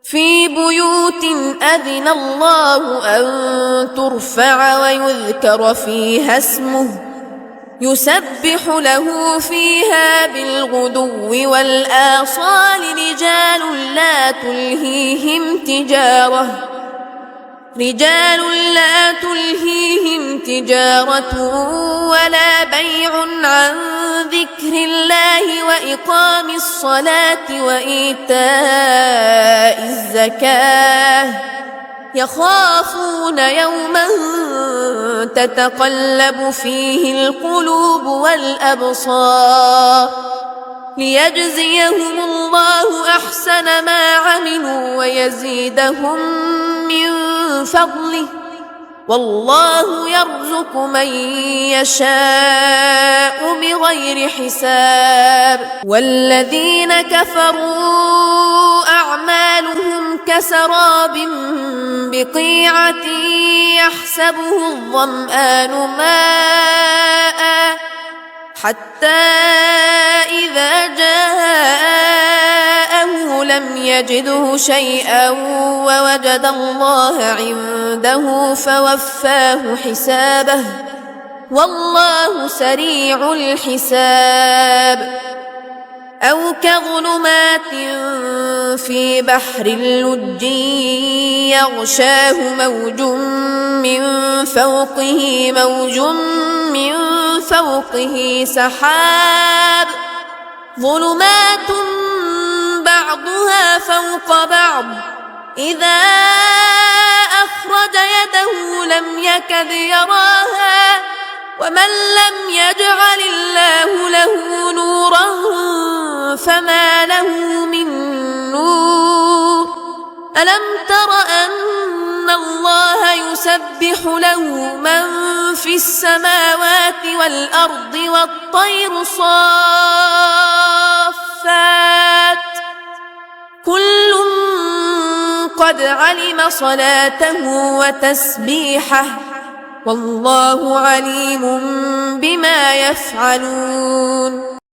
في بيوت أذن الله أن ترفع ويذكر فيها اسمه يسبح له فيها بالغدو والآصال رجال لا تلهيهم تجارة ولا بيع عن ذكر الله وإقام الصلاة وإيتاء الزكاة يخافون يوما تتقلب فيه القلوب والأبصار ليجزيهم الله أحسن ما عملوا ويزيدهم من فضله والله يرزق من يشاء بغير حساب. والذين كفروا أعمالهم كسراب بقيعة يحسبه الظمآن ماء حتى إذا جاءه لم يجده شيئا ووجد الله عنده فوفاه حسابه والله سريع الحساب. أو كظلمات في بحر اللج يغشاه موج من فوقه موج من فوقه سحاب ظلمات بعضها فوق بعض إذا أخرج يده لم يكد يراها ومن لم يجعل الله له نورا فما له من نور. ألم تر أن الله يسبح له من في السماوات والأرض والطير صافات كل قد علم صلاته وتسبيحه والله عليم بما يفعلون.